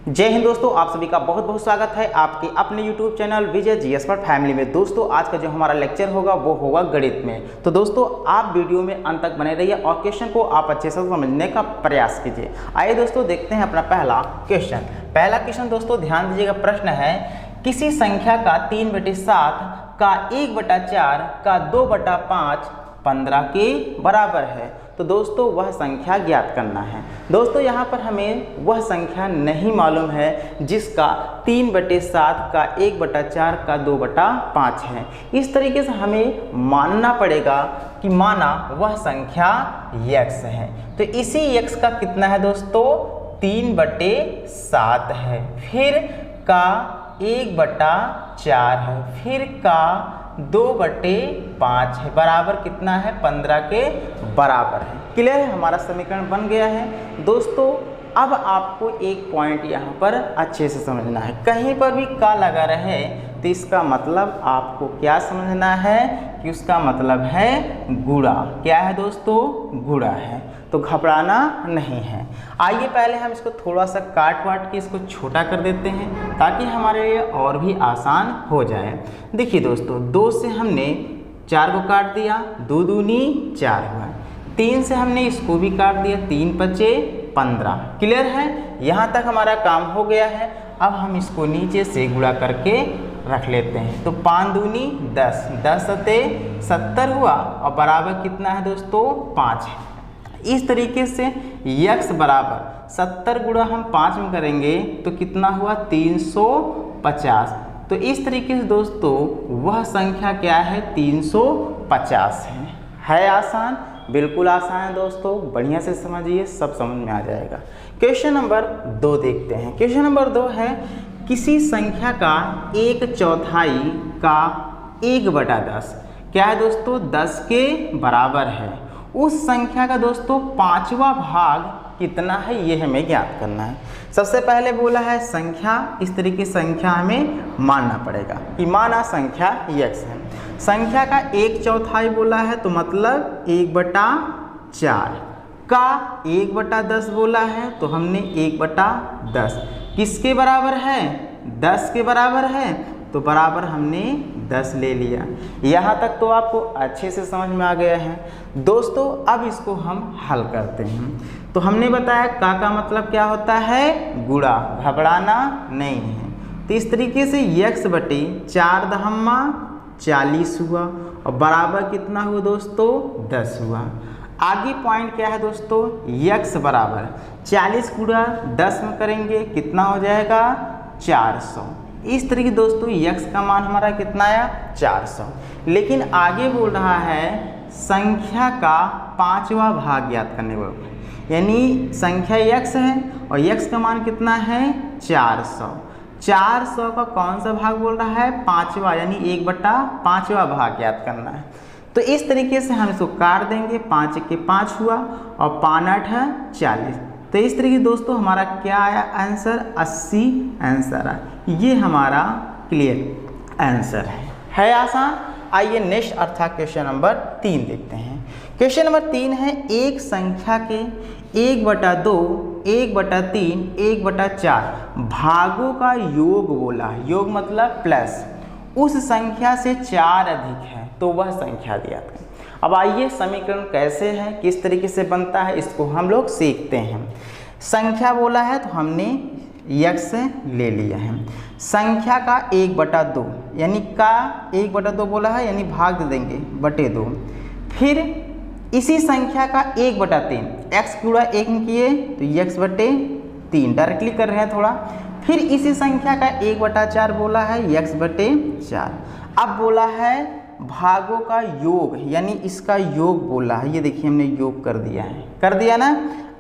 जय हिंद दोस्तों, आप सभी का बहुत बहुत स्वागत है आपके अपने YouTube चैनल विजय जीएस पर फैमिली में। दोस्तों आज का जो हमारा लेक्चर होगा वो होगा गणित में। तो दोस्तों आप वीडियो में अंत तक बने रहिए और क्वेश्चन को आप अच्छे से समझने का प्रयास कीजिए। आइए दोस्तों देखते हैं अपना पहला क्वेश्चन। पहला क्वेश्चन दोस्तों ध्यान दीजिएगा, प्रश्न है किसी संख्या का 3/7 का 1/4 का 2/5 15 के बराबर है। तो दोस्तों वह संख्या ज्ञात करना है। दोस्तों यहाँ पर हमें वह संख्या नहीं मालूम है जिसका 3/7 का 1/4 का 2/5 है। इस तरीके से हमें मानना पड़ेगा कि माना वह संख्या x है। तो इसी x का कितना है दोस्तों, 3/7 है, फिर का 1/4 है, फिर का 2/5 है, बराबर कितना है, 15 के बराबर है। क्लियर है, हमारा समीकरण बन गया है। दोस्तों अब आपको एक पॉइंट यहाँ पर अच्छे से समझना है, कहीं पर भी का लगा रहे तो इसका मतलब आपको क्या समझना है कि उसका मतलब है गुणा। क्या है दोस्तों, गुणा है, तो घबराना नहीं है। आइए पहले हम इसको थोड़ा सा काट वाट के इसको छोटा कर देते हैं ताकि हमारे लिए और भी आसान हो जाए। देखिए दोस्तों 2 से हमने 4 को काट दिया, 2 दूनी 4 हुआ, 3 से हमने इसको भी काट दिया, 3 पचे 15। क्लियर है, यहाँ तक हमारा काम हो गया है। अब हम इसको नीचे से गुणा करके रख लेते हैं। तो 5 दूनी 10, 10 सते 70 हुआ और बराबर कितना है दोस्तों, 5 है। इस तरीके से x बराबर 70 गुणा हम 5 में करेंगे तो कितना हुआ, 350। तो इस तरीके से दोस्तों वह संख्या क्या है, 350 है आसान, बिल्कुल आसान है दोस्तों, बढ़िया से समझिए, सब समझ में आ जाएगा। क्वेश्चन नंबर 2 देखते हैं। क्वेश्चन नंबर 2 है किसी संख्या का 1/4 का 1/10 क्या है दोस्तों, 10 के बराबर है। उस संख्या का दोस्तों 5वां भाग कितना है ये हमें ज्ञात करना है। सबसे पहले बोला है संख्या, इस तरीके संख्या हमें मानना पड़ेगा कि माना संख्या x है। संख्या का 1/4 बोला है तो मतलब 1/4 का 1/10 बोला है तो हमने 1/10 किसके बराबर है, 10 के बराबर है, तो बराबर हमने 10 ले लिया। यहाँ तक तो आपको अच्छे से समझ में आ गया है। दोस्तों अब इसको हम हल करते हैं। तो हमने बताया का मतलब क्या होता है, गुणा, घबराना नहीं है। तो इस तरीके से x/4 दहम्मा 40 हुआ और बराबर कितना हुआ दोस्तों, 10 हुआ। आगे पॉइंट क्या है दोस्तों, x बराबर 40 गुणा 10 में करेंगे कितना हो जाएगा, 400। इस तरीके दोस्तों x का मान हमारा कितना आया, 400। लेकिन आगे बोल रहा है संख्या का 5वां भाग ज्ञात करने वाला, यानी संख्या x है और x का मान कितना है, 400। 400 का कौन सा भाग बोल रहा है, 5वां, यानी 1/5वां भाग ज्ञात करना है। तो इस तरीके से हम इसको काट देंगे, 5 के 5 हुआ और 5 8 है 40। तो इस तरीके दोस्तों हमारा क्या आया आंसर, 80 आंसर आया। ये हमारा क्लियर आंसर है आसान। आइए नेक्स्ट अर्थात क्वेश्चन नंबर 3 देखते हैं। क्वेश्चन नंबर 3 है एक संख्या के 1/2, 1/3, 1/4 भागों का योग बोला, योग मतलब प्लस, उस संख्या से 4 अधिक है तो वह संख्या दिया था। अब आइए समीकरण कैसे है, किस तरीके से बनता है, इसको हम लोग सीखते हैं। संख्या बोला है तो हमने x ले लिया है। संख्या का 1/2 यानी का 1/2 बोला है, यानी भाग दे देंगे /2। फिर इसी संख्या का 1/3, x गुणा 1 किए तो x/3, डायरेक्टली कर रहे हैं थोड़ा। फिर इसी संख्या का 1/4 बोला है, x/4। अब बोला है भागों का योग, यानी इसका योग बोला है, ये देखिए हमने योग कर दिया ना।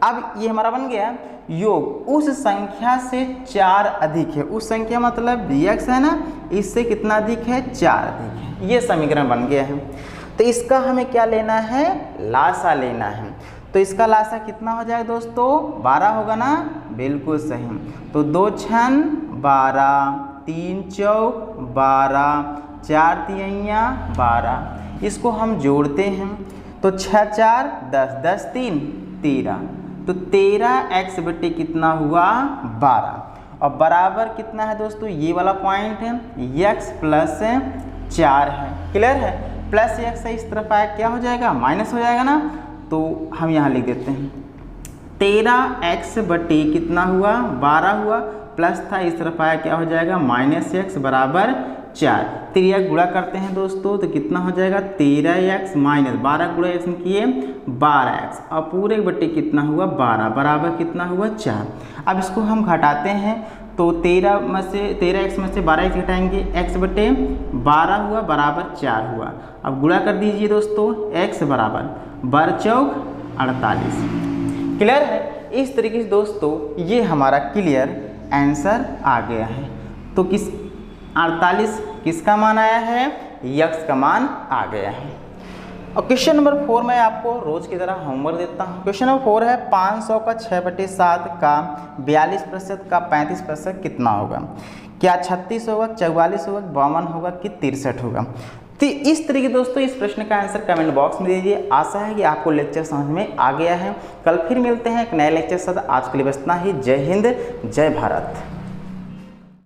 अब ये हमारा बन गया योग, उस संख्या से 4 अधिक है। उस संख्या मतलब x है ना, इससे कितना अधिक है, 4 अधिक है। ये समीकरण बन गया है। तो इसका हमें क्या लेना है, लासा लेना है। तो इसका लासा कितना हो जाएगा दोस्तों, 12 होगा ना, बिल्कुल सही। तो 2 छन 12, 3 चौक 12, 4 तिहैया 12। इसको हम जोड़ते हैं तो 6 4 10, 10 3 13, तो 13x बटे कितना हुआ, 12। और बराबर कितना है दोस्तों, ये वाला पॉइंट है x प्लस 4 है। क्लियर है, प्लस x है इस तरफ आया, क्या हो जाएगा, माइनस हो जाएगा ना, तो हम यहाँ लिख देते हैं 13x बटे कितना हुआ, 12 हुआ, प्लस था इस तरफ आया, क्या हो जाएगा, माइनस x बराबर 4। त्रिया गुणा करते हैं दोस्तों तो कितना हो जाएगा, 13x माइनस 12 गुणा x में किए 12x और पूरे बटे कितना हुआ 12 बराबर कितना हुआ 4। अब इसको हम घटाते हैं तो 13x में से 12x घटाएंगे, x बटे 12 हुआ बराबर 4 हुआ। अब गुणा कर दीजिए दोस्तों, x बराबर बर चौक 48। क्लियर है, इस तरीके से दोस्तों ये हमारा क्लियर आंसर आ गया है। तो किस 48 किसका मान आया है, x का मान आ गया है। और क्वेश्चन नंबर 4 में आपको रोज की तरह होमवर्क देता हूँ। क्वेश्चन नंबर 4 है 500 का 6/7 का 42% का 35% कितना होगा। क्या 36 होगा, 44 होगा, 52 होगा कि 63 होगा। तो इस तरीके दोस्तों इस प्रश्न का आंसर कमेंट बॉक्स में दीजिए। आशा है कि आपको लेक्चर समझ में आ गया है। कल फिर मिलते हैं एक नए लेक्चर के साथ। आज के लिए बस इतना ही। जय हिंद, जय भारत।